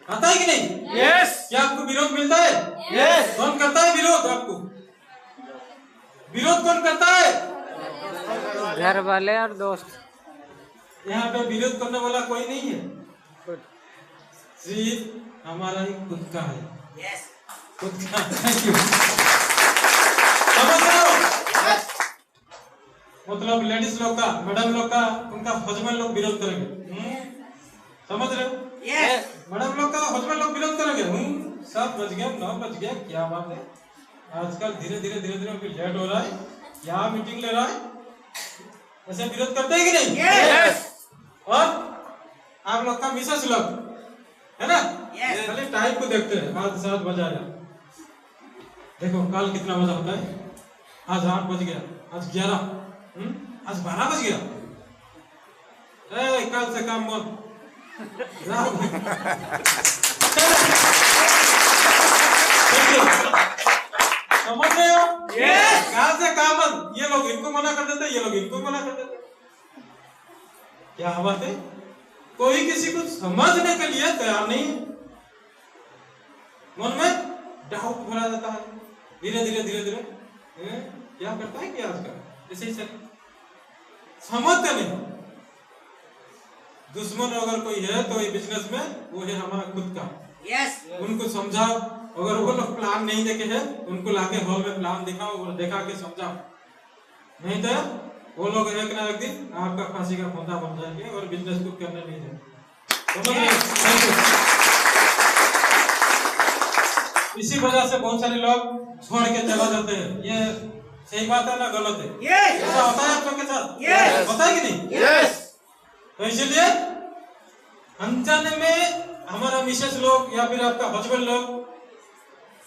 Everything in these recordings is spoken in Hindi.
आता है कि नहीं? यस। क्या आपको विरोध मिलता है? यस। कौन करता है विरोध? आपको विरोध कौन करता है? घर वाले और दोस्त। यहाँ पे विरोध करने वाला कोई नहीं है, सिर्फ हमारा ही खुद का है। यस। खुद का। Thank you. समझ रहे हो? मतलब लेडीज लोग का, मैडम लोग का, उनका हस्बैंड लोग विरोध करेंगे। समझ रहे हो? यस। मैडम लोग का हस्बैंड लोग विरोध करेंगे। सब बज गया, 9 बज गया, क्या बात है। आजकल धीरे धीरे अभी लेट हो रहा है, क्या मीटिंग ले रहा है, ऐसे विरोध करते हैं कि नहीं? यस। और आप लोग का मिसेस लोग है ना, यस। खाली टाइम को देखते हैं, आज 7 बजा रहा, देखो कल कितना बजा होता है, आज 8 बज गया, आज 11, आज 12 बज गया। कल से काम मत समझ रहे हो? कल से काम मत। ये लोग इनको मना कर देते, ये लोग इनको मना कर देते, क्या बात है। कोई किसी को समझने के लिए तैयार नहीं, मन में डाउट भरा जाता है, धीरे धीरे क्या करता है कि आजकल ऐसे ही समझते नहीं। दुश्मन अगर कोई है तो ये बिजनेस में वो है हमारा खुद का। यस। उनको समझाओ, अगर वो लोग प्लान नहीं देखे हैं उनको लाके हॉल में प्लान दिखाओ और दिखा के समझाओ, नहीं तो वो लोग एक ना एक दिन आपका फांसी का फंदा बन जाएंगे और बिजनेस को करने नहीं देंगे। इसी वजह से बहुत सारे लोग छोड़ के चला जाते हैं। ये सही बात है ना गलत है? यस। ऐसा होता है आप लोग के साथ? यस। होता है कि नहीं? यस। तो इसलिए अनजाने में हमारा मिसेस लोग या फिर आपका हस्बैंड लोग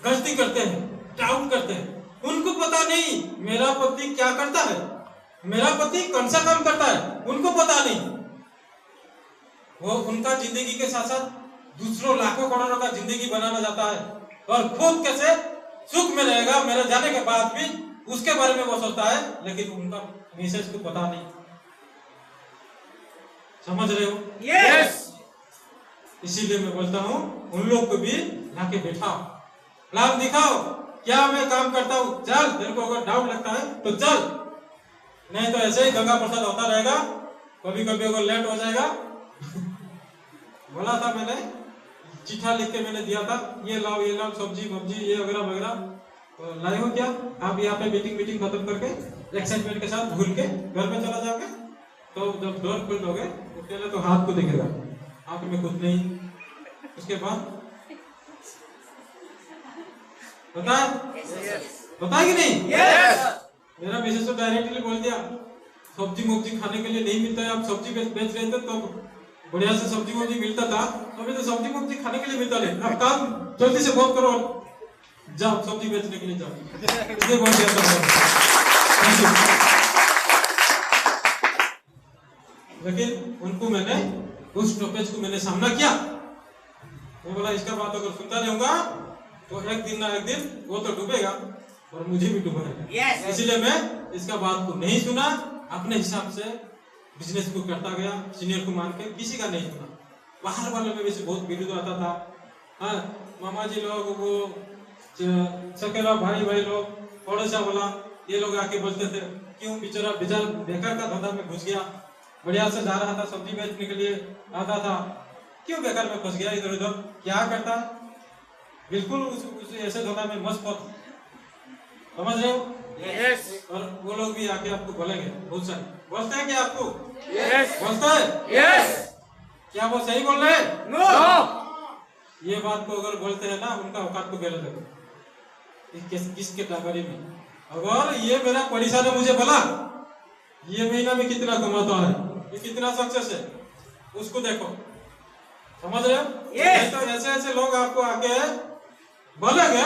गलती करते हैं, डाउट करते हैं। उनको पता नहीं मेरा पति क्या करता है, मेरा पति कौन सा काम करता है, उनको पता नहीं। वो उनका जिंदगी के साथ साथ दूसरों लाखों करोड़ों का जिंदगी बनाना चाहता है और खुद कैसे सुख में रहेगा मेरे जाने के बाद भी, उसके बारे में वो सोचता है, लेकिन उनका मिसेस को पता नहीं। समझ रहे हो? यस। इसीलिए मैं बोलता हूँ उन लोग को भी लाके बैठाओ, प्लान दिखाओ, क्या मैं काम करता हूँ, चल तेरे को अगर डाउट लगता है तो चल, नहीं तो ऐसे ही गंगा प्रसाद होता रहेगा, कभी कभी अगर लेट हो जाएगा। बोला था मैंने, चिट्ठा लिख के मैंने दिया था, ये लाओ सब्जी वब्जी ये वगैरह वगैरह, तो लाए हो क्या? आप यहाँ पे मीटिंग खत्म करके एक्साइटमेंट के साथ भूल के घर में चला जाओगे, तो जब डोर खोल दोगे तो पहले तो हाथ को दिखेगा, आंख में कुछ नहीं, उसके बाद पता है कि नहीं? यस। मेरा मिसेस तो डायरेक्टली बोल दिया, सब्जी खाने के लिए नहीं मिलता है, आप सब्जी बेच रहे थे तो बढ़िया से सब्जी मिलता था, अभी तो सब्जी खाने के लिए मिलता नहीं, अब काम जल्दी से बंद करो, जाओ सब्जी बेचने के लिए जाओ, ये बोल दिया था। लेकिन उनको मैंने उस स्टॉपेज को मैंने सामना किया, मैं बोला इसका बात अगर सुनता नहीं होगा तो एक दिन ना एक दिन वो तो डूबेगा और मुझे भी डूबेगा। यस। इसीलिए मैं इसका बात को नहीं सुना, अपने हिसाब से बिजनेस को करता गया, सीनियर को मान के, किसी का नहीं सुना। बाहर वाले में वैसे बहुत विरोध आता था, हाँ मामा जी लोग, वो सकेला भाई लोग, पड़ोसा वाला, ये लोग आके बोलते थे क्यों बेचारा बेकार का धंधा में घुस गया, बढ़िया से जा रहा था सब्जी बेचने के लिए आता था, क्यों बेकार में फंस गया, इधर उधर क्या करता, बिल्कुल उस ऐसे धंधा में मस्त पड़, समझ रहे हो? यस। और वो लोग भी आके आपको बोलेंगे, बहुत सारे बोलते हैं क्या आपको? यस। बोलते हैं? यस। क्या वो सही बोल रहे हैं? नो। ये बात को अगर बोलते हैं ना, उनका औकात को गलत है। किस कैटेगरी में? अगर ये मेरा पड़ोसा ने मुझे बोला ये महीना में कितना कमाता है, ये कितना सक्सेस है, उसको देखो, समझ रहे हो? Yes. तो ऐसे लोग आपको आके बोलेंगे,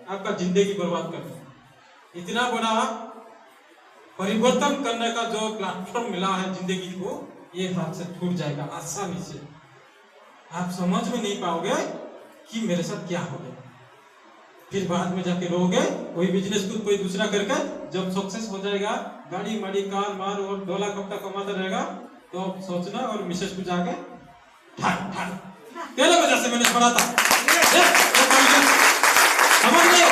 आपका जिंदगी बर्बाद कर देंगे। इतना बड़ा परिवर्तन करने का जो प्लेटफॉर्म मिला है जिंदगी को, ये हाथ से छूट जाएगा आसानी से। आप समझ में नहीं पाओगे कि मेरे साथ क्या हो गया, फिर बाद में जाके रोगे। कोई बिजनेस को कोई दूसरा करके जब सक्सेस हो जाएगा, गाड़ी माड़ी कार मार और 2 लाख कमाता रहेगा, तो सोचना और मिसेस को जाके तेरे वजह से मैंने छोड़ा था। समझ रहे हो?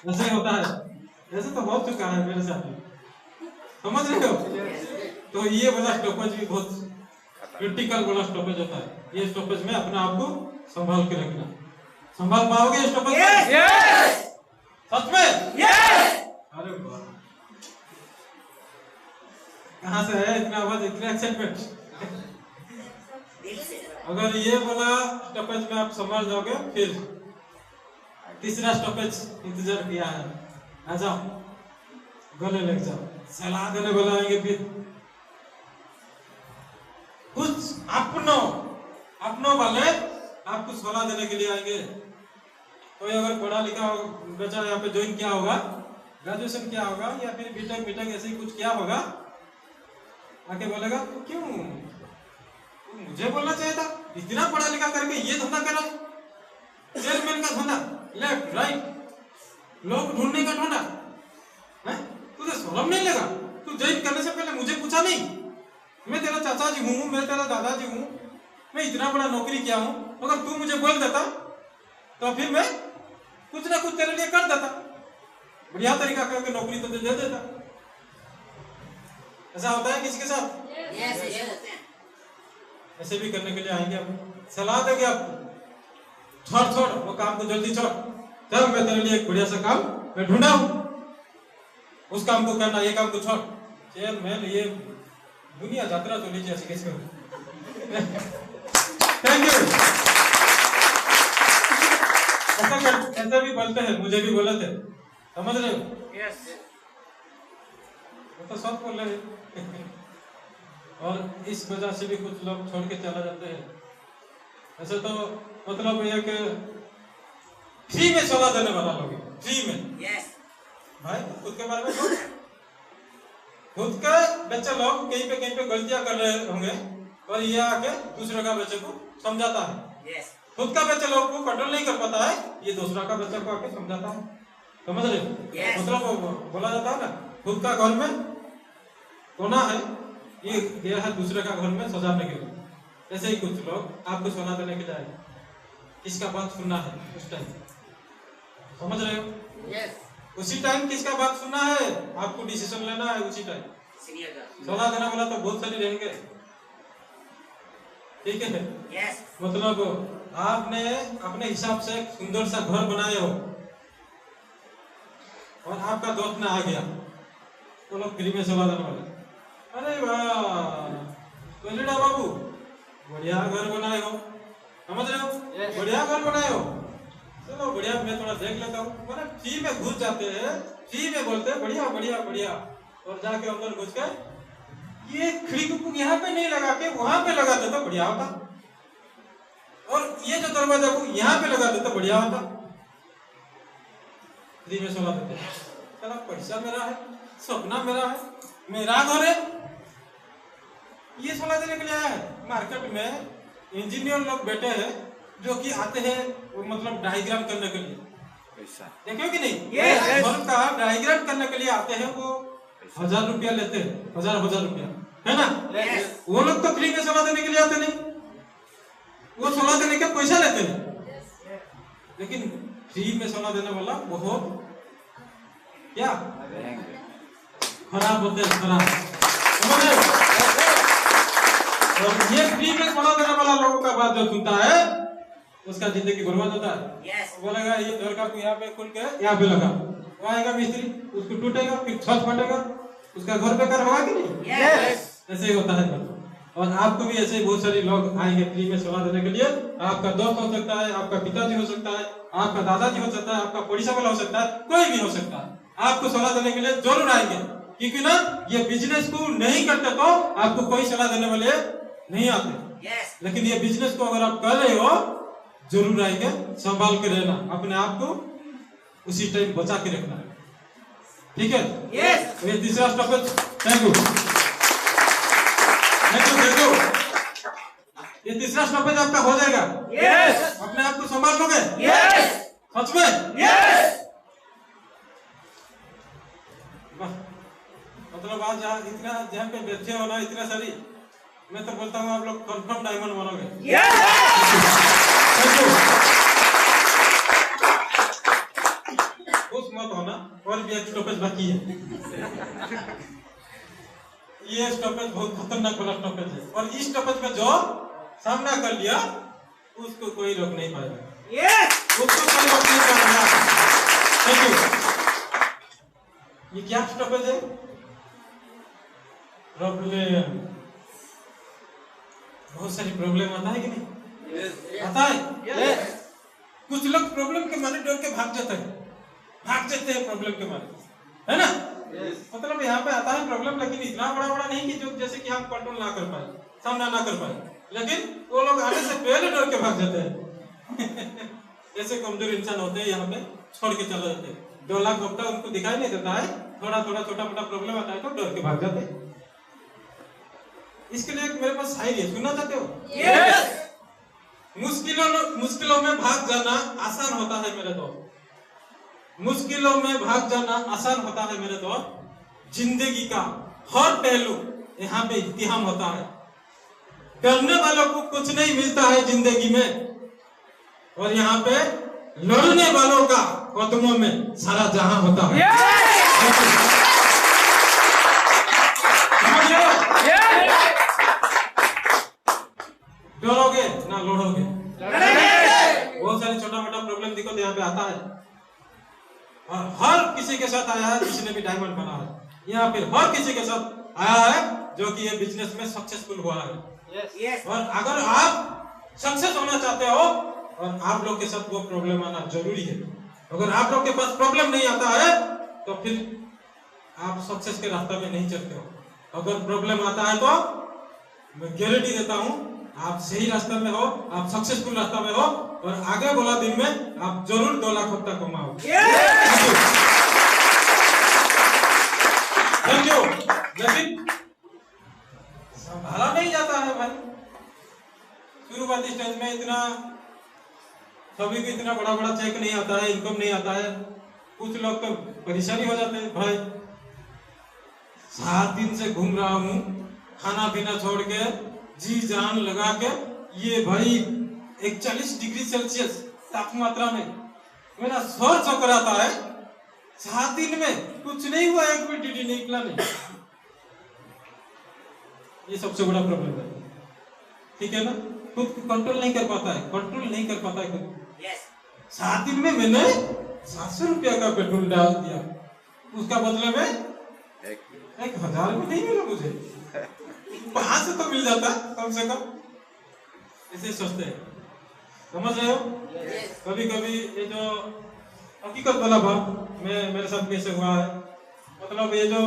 ऐसे ही होता है, ऐसे तो बहुत चुका है मेरे साथ, समझ रहे हो? तो ये वाला स्टॉपेज भी बहुत क्रिटिकल वाला स्टॉपेज होता है। ये स्टॉपेज में अपने आप को संभाल के रखना। संभाल पाओगे स्टॉपेज में? यस सच में? यस अरे वाह, कहाँ से है इतना आवाज, इतना एक्साइटमेंट? अगर ये वाला स्टॉपेज में आप संभाल जाओगे, फिर तीसरा स्टॉपेज इंतजार किया है। आ जाओ, गले लग जाओ, सलाह देने वाले आएंगे। फिर कुछ अपनों वाले आपको सलाह देने के लिए आएंगे। कोई अगर पढ़ा लिखा बच्चा यहाँ पे ज्वाइन किया होगा, ग्रेजुएशन किया होगा या फिर बीटेक ऐसे ही कुछ किया होगा, आके बोलेगा तो क्यों मुझे बोलना चाहिए था, इतना पढ़ा लिखा करके ये धंधा करा, चेयरमैन का धंधा, लेफ्ट राइट लोग ढूंढने का धंधा है। तुझे शर्म नहीं लगा? तू ज्वाइन करने से पहले मुझे पूछा नहीं? मैं तेरा चाचा जी हूँ, मैं तेरा दादाजी हूँ, मैं इतना बड़ा नौकरी किया हूँ। अगर तू मुझे बोल देता तो फिर मैं कुछ ना कुछ तेरे लिए कर देता, बढ़िया तरीका करके नौकरी तो दे देता। ऐसा होता है किसी के साथ? ऐसे भी करने के लिए आएंगे, आप सलाह देंगे आपको, छोड़ वो काम को जल्दी छोड़, चल मैं तेरे लिए एक बढ़िया सा काम मैं ढूंढा हूं, उस काम को करना, ये काम को छोड़। चेयरमैन ये दुनिया यात्रा तो लीजिए ऐसे कैसे थैंक यू। ऐसा भी बोलते हैं, मुझे भी बोले थे, समझ रहे हो? यस वो तो सब बोल रहे हैं और इस वजह से भी कुछ लोग छोड़ के चला जाते हैं। ऐसे तो मतलब ये कि फ्री में सलाह देने वाला लोग, फ्री में। यस भाई खुद के बारे में सोच, खुद के बच्चे लोग कहीं पे गलतियां कर रहे होंगे और ये आके दूसरे का बच्चे को समझाता है। यस खुद का बच्चे लोग को कंट्रोल नहीं कर पाता है, ये दूसरा का बच्चा को आके समझाता है। समझ रहे हो? मतलब बोला जाता है ना, खुद का घर में कोना है, ये गया है दूसरे का घर में सजाने के लिए। ऐसे ही कुछ लोग आपको सोना देने के लिए, किसका बात सुनना है उस टाइम, समझ रहे हो? यस उसी टाइम किसका बात सुनना है, आपको डिसीजन लेना है उसी टाइम। सीनियर का सोना देने वाला तो बहुत सारे रहेंगे, ठीक है? यस मतलब आपने अपने हिसाब से एक सुंदर सा घर बनाए हो और आपका दोस्त में आ गया, तो लोग फ्री में सलाह देने वाले, अरे वाह बाबू बढ़िया घर बनाए हो, समझ रहे हो? बढ़िया घर बनाए हो, चलो बढ़िया, मैं थोड़ा देख लेता हूँ। मतलब फ्री में घुस जाते हैं, फ्री में बोलते हैं बढ़िया बढ़िया बढ़िया, और जाके अंदर घुस के ये खिड़की यहाँ पे नहीं लगा के वहां पे लगा देता बढ़िया होता, और ये जो दरवाजा को यहाँ पे लगा देता बढ़िया होता। फ्री में सलाह देते, चलो पैसा मेरा है, सपना मेरा है, मेरा घर है, ये सलाह देने के लिए आया है। मार्केट में इंजीनियर लोग बैठे हैं जो कि आते हैं मतलब डायग्राम करने के लिए, देखो कि नहीं? घर का डायग्राम करने के लिए आते हैं, वो 1000 रुपया लेते हैं, 1000 रुपया, है ना? वो लोग तो फ्री में सलाह देने के लिए आते नहीं, वो सलाह देने का पैसा लेते हैं। लेकिन फ्री में सलाह देने वाला बहुत क्या खराब होते हैं, खराब, समझ रहे हो? और ये फ्री में सलाह देने वाला लोगों का बात जो सुनता है उसका जिंदगी बर्बाद होता है। बोलेगा ये घर का यहाँ पे खुल के यहाँ पे लगा, वो आएगा मिस्त्री, उसको टूटेगा, फिर छत फटेगा, उसका घर बेकार होगा कि नहीं? ऐसे ही होता है। और आपको भी ऐसे बहुत सारे लोग आएंगे फ्री में सलाह देने के लिए। आपका दोस्त हो सकता है, आपका पिताजी हो सकता है, आपका दादाजी हो सकता है, आपका पड़ोसी वाला हो सकता है, कोई भी हो सकता है, आपको सलाह देने के लिए जरूर आएंगे। क्योंकि ना ये बिजनेस को नहीं करते तो आपको कोई सलाह देने वाले नहीं आते। लेकिन ये बिजनेस को अगर आप कर रहे हो जरूर आएंगे। संभाल के रहना, अपने आप को उसी टाइम बचा के रखना, ठीक है? यस ये तीसरा stoppage. Thank you, thank you. ये तीसरा स्टॉपेज आपका हो जाएगा। यस अपने आप को संभाल लोगे? यस सच में? यस मतलब आज जहाँ पे बैठे हो ना इतना सारी, मैं तो बोलता हूँ आप लोग कंफर्म डायमंड बनोगे। यस पर भी एक स्टॉपेज बाकी है। ये स्टॉपेज बहुत खतरनाक वाला स्टॉपेज है और इस स्टॉपेज में जो सामना कर लिया उसको कोई रोक नहीं पाएगा। उसको कोई रोक नहीं पाएगा। Thank you. ये क्या स्टॉपेज है? प्रॉब्लम। बहुत सारी प्रॉब्लम आता है कि नहीं? आता है। कुछ लोग प्रॉब्लम के मारे डर के भाग जाते हैं प्रॉब्लम के मारे, है ना? मतलब यहाँ पे आता है प्रॉब्लम, लेकिन इतना बड़ा बड़ा नहीं कि जो जैसे कि हम कंट्रोल ना कर पाए, सामना ना कर पाए, लेकिन वो लोग आने से पहले डर के भाग जाते हैं। ऐसे कमजोर इंसान होते हैं, यहाँ पे छोड़ के चले जाते हैं। 2 लाख घपटा उनको दिखाई नहीं देता है, थोड़ा थोड़ा छोटा मोटा प्रॉब्लम आता है तो डर के भाग जाते हैं। इसके लिए मेरे पास शायरी है, सुनना चाहते हो? मुश्किलों में भाग जाना आसान होता है मेरे दोस्त। मुश्किलों में भाग जाना आसान होता है मेरे दोस्त। जिंदगी का हर पहलू यहाँ पे इम्तिहान होता है। करने वालों को कुछ नहीं मिलता है जिंदगी में, और यहाँ पे लड़ने वालों का कदमों में सारा जहां होता है। डरोगे ना लड़ोगे। बहुत सारे छोटा मोटा प्रॉब्लम दिक्कत यहाँ पे आता है, और हर किसी के साथ आया है जिसने भी डायमंड बना है, यहाँ पे हर किसी के साथ आया है जो कि ये बिजनेस में सक्सेसफुल हुआ है। और अगर आप सक्सेस होना चाहते हो, और आप लोग के साथ वो प्रॉब्लम आना जरूरी है। अगर आप लोग के पास प्रॉब्लम नहीं आता है तो फिर आप सक्सेस के रास्ते में नहीं चलते हो। अगर प्रॉब्लम आता है तो मैं गारंटी देता हूँ आप सही रास्ते में हो, आप सक्सेसफुल रास्ते में हो, और आगे वाला दिन में आप जरूर 2 लाख रुपया कमाओगे। Thank you. लेकिन संभाला नहीं जाता है भाई। शुरुआती स्टेज में इतना सभी को इतना बड़ा बड़ा चेक नहीं आता है, इनकम नहीं आता है। कुछ लोग तो परेशानी हो जाते हैं भाई, 7 दिन से घूम रहा हूँ खाना पीना छोड़ के, जी जान लगा के, ये भाई 41 डिग्री सेल्सियस तापमात्रा में मेरा सर चकराता है। 7 दिन में कुछ नहीं हुआ, एक भी टीटी निकला नहीं। ये सबसे बड़ा प्रॉब्लम है, ठीक है ना? खुद को कंट्रोल नहीं कर पाता है, खुद। 7 दिन में मैंने 700 रुपया का पेट्रोल डाल दिया, उसका बदले में 1000 में नहीं मिला मुझे, 5 से तो मिल जाता कम से कम। ऐसे सोचते हैं, समझ रहे हो? कभी कभी ये जो हकीकत वाला बात मेरे साथ कैसे हुआ है, मतलब ये जो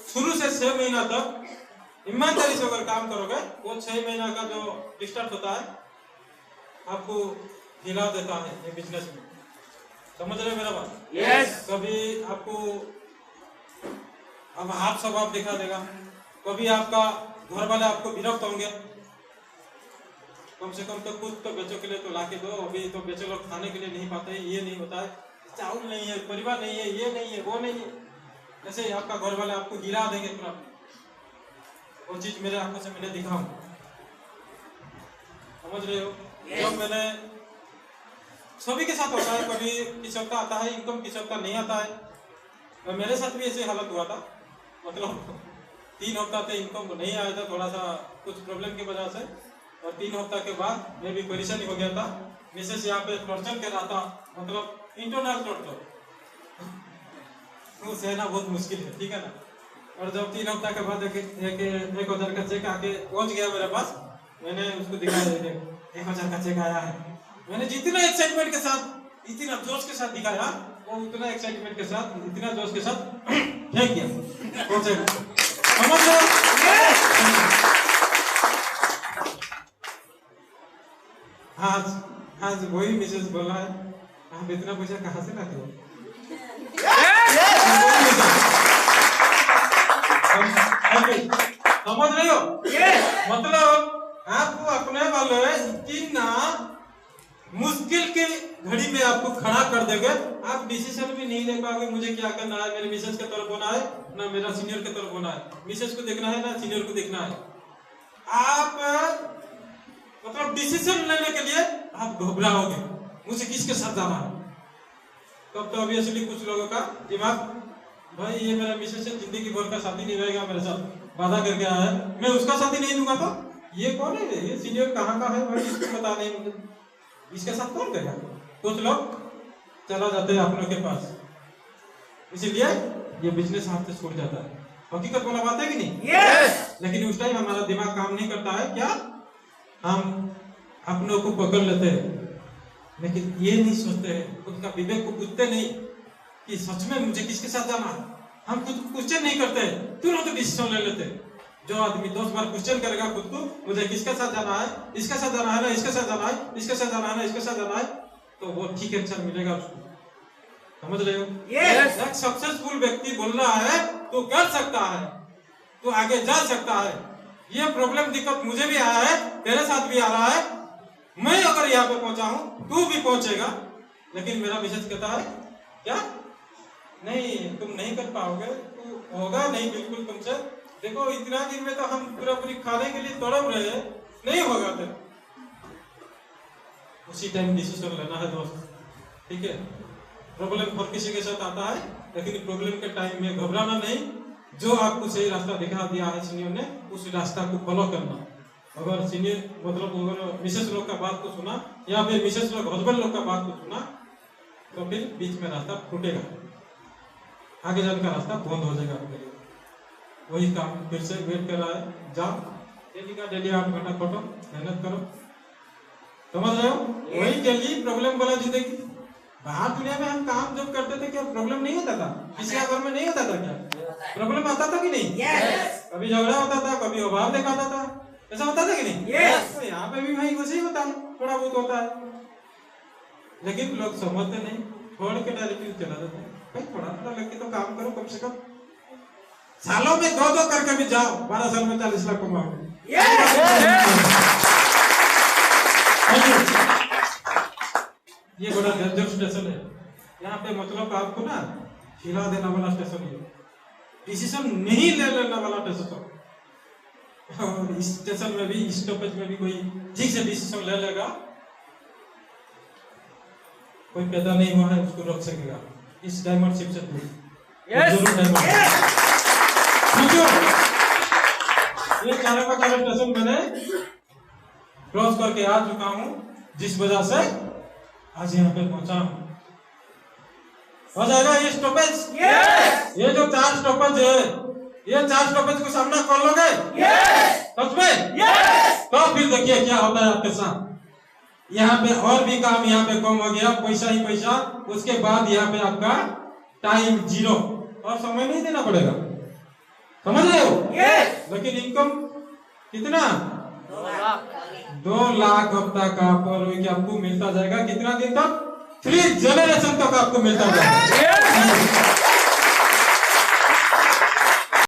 शुरू से 6 महीना तक ईमानदारी से अगर काम करोगे, वो 6 महीना का जो डिस्टर्ब होता है आपको हिला देता है ये बिजनेस में। समझ रहे हो मेरा बात? कभी आपको अब हाथ स्वभाव दिखा देगा, कभी आपका घर वाले आपको विरक्त होंगे, कम से कम तो कुछ तो बेचो के लिए तो लाके दो। अभी तो बेचे लोग खाने के लिए नहीं पाते हैं, ये नहीं होता है, चावल नहीं है, परिवार नहीं है, ये नहीं है, वो नहीं है। ऐसे ही आपका घर वाले आपको गिरा देंगे पूरा। वो चीज मेरे आंखों से मैंने दिखा हूं। समझ रहे हो? जब मैंने सभी के साथ होता है, कभी किस हफ्ता आता है इनकम, किस हफ्ता नहीं आता है। और मेरे साथ भी ऐसे हालत हुआ था, मतलब 3 हफ्ता से इनकम नहीं आया था, थोड़ा सा कुछ प्रॉब्लम की वजह से। और 3 हफ्ता के बाद मैं भी परेशानी हो गया था। मिसेस यहाँ पे टॉर्चर कर रहा था, मतलब इंटरनल टॉर्चर, वो सहना बहुत मुश्किल है, ठीक है ना? और जब 3 हफ्ता के बाद 1,000 का चेक आके पहुंच गया मेरे पास, मैंने उसको दिखाया, 1,000 का चेक आया है। मैंने जितना एक्साइटमेंट के साथ, इतना जोश के साथ दिखाया, वो उतना एक्साइटमेंट के साथ, इतना जोश के साथ फेंक दिया। समझ लो? आज वही मिसेस बोला है, आप इतना पैसा कहाँ से लाते हो? समझ रहे हो? मतलब आपको अपने वाले इतना मुश्किल की घड़ी में आपको खड़ा कर देंगे, आप डिसीजन भी नहीं ले पाओगे मुझे क्या करना है, मेरे मिसेस के तरफ होना है ना मेरा सीनियर के तरफ होना है, मिसेस को देखना है ना सीनियर को देखना है। आप मतलब डिसीजन लेने के लिए आप घबराओगे, मुझे किसके साथ जाना है। तब तो ऑब्वियसली कुछ लोगों का दिमाग भाई ये मेरा मिसेस से जिंदगी भर का साथी नहीं रहेगा, मेरे साथ वादा करके आया है, मैं उसका साथी नहीं दूंगा तो ये कौन है, ये सीनियर कहाँ का है भाई, इसको पता नहीं मुझे, इसके साथ कौन करेगा। कुछ लोग चला जाते हैं अपनों के पास, इसीलिए ये बिजनेस हाथ से छूट जाता है। हकीकत वाला बात है कि नहीं? लेकिन उस टाइम हमारा दिमाग काम नहीं करता है, क्या हम अपनों को पकड़ लेते हैं, लेकिन ये नहीं सोचते हैं, खुद का विवेक को पूछते नहीं कि सच में मुझे किसके साथ जाना है। हम खुद को क्वेश्चन नहीं करते, तुरंत डिसीजन ले लेते। जो आदमी 10 बार क्वेश्चन करेगा खुद को, मुझे किसके साथ जाना है, इसके साथ जाना है ना, इसके साथ जाना है, इसके साथ जाना है ना, इसके साथ जाना है, तो वो ठीक आंसर मिलेगा उसको। समझ रहे हो? एक सक्सेसफुल व्यक्ति बोल रहा है तू कर सकता है, तू आगे जा सकता है। ये प्रॉब्लम दिक्कत मुझे भी आया है, तेरे साथ भी आ रहा है, मैं अगर यहाँ पे पहुंचा हूं तू भी पहुंचेगा। लेकिन मेरा विशेष कहता है क्या, नहीं तुम नहीं कर पाओगे, तू होगा नहीं बिल्कुल तुमसे। देखो इतना दिन में तो हम पूरा पूरी खाने के लिए तड़प रहे हैं, नहीं होगा तेरे। उसी टाइम डिसीजन लेना है दोस्त, ठीक है। प्रॉब्लम हर किसी के साथ आता है, लेकिन प्रॉब्लम के टाइम में घबराना नहीं। जो आपको सही रास्ता दिखा दिया है सीनियर ने, उस रास्ता को फॉलो करना। अगर सीनियर मतलब अगर मिसेस लोग का बात को सुना या फिर मिसेस लोग हस्बैंड लोग का बात को सुना, तो फिर बीच में रास्ता फूटेगा, आगे जाने का रास्ता बंद हो जाएगा आपके लिए। वही काम फिर से वेट कर रहा है, जाओ डेली का डेली 8 घंटा खटो, मेहनत करो। समझ रहे हो? वही डेली प्रॉब्लम वाला जिंदगी। बाहर दुनिया में हम काम जब करते थे, क्या प्रॉब्लम नहीं होता था? किसी का घर में नहीं होता था क्या? प्रॉब्लम आता था कि नहीं? कभी झगड़ा होता था, कभी अभाव दिखाता था, ऐसा होता था कि नहीं? तो यहाँ पे भी भाई वैसे ही होता है, थोड़ा बहुत होता है, लेकिन लोग समझते नहीं, छोड़ के डायरेक्ट चला जाते हैं। भाई थोड़ा थोड़ा लग तो काम करो, कम से कम सालों में 2-2 करके भी जाओ, 12 साल में 40 लाख कमाओगे। ये बड़ा डेंजर स्टेशन है, यहाँ पे मतलब आपको ना हिला देने वाला स्टेशन है, डिसीजन नहीं ले लेने वाला स्टेशन। और इस स्टेशन में भी, स्टॉपेज में भी कोई ठीक से डिसीजन ले लेगा, कोई पैदा नहीं हुआ है उसको रोक सकेगा इस डायमंड शिप से दूर। जरूर डायमंड ये चारों का चारों स्टेशन मैंने क्रॉस करके आ चुका हूँ, जिस वजह से आज यहाँ पे पहुंचा हूँ। हो जाएगा ये स्टॉपेज, ये जो 4 स्टॉपेज है, ये 4 स्टॉपेज को सामना कर लोगे सच में? तो फिर देखिए क्या होता है आपके साथ। यहाँ पे और भी काम यहाँ पे कम हो गया, पैसा ही पैसा, उसके बाद यहाँ पे आपका टाइम 0 और समय नहीं देना पड़ेगा। समझ रहे हो? लेकिन इनकम कितना? 2 लाख हफ्ता का पर वीक आपको मिलता जाएगा। कितना दिन तक? 3 जनरेशन तक आपको मिलता जाएगा।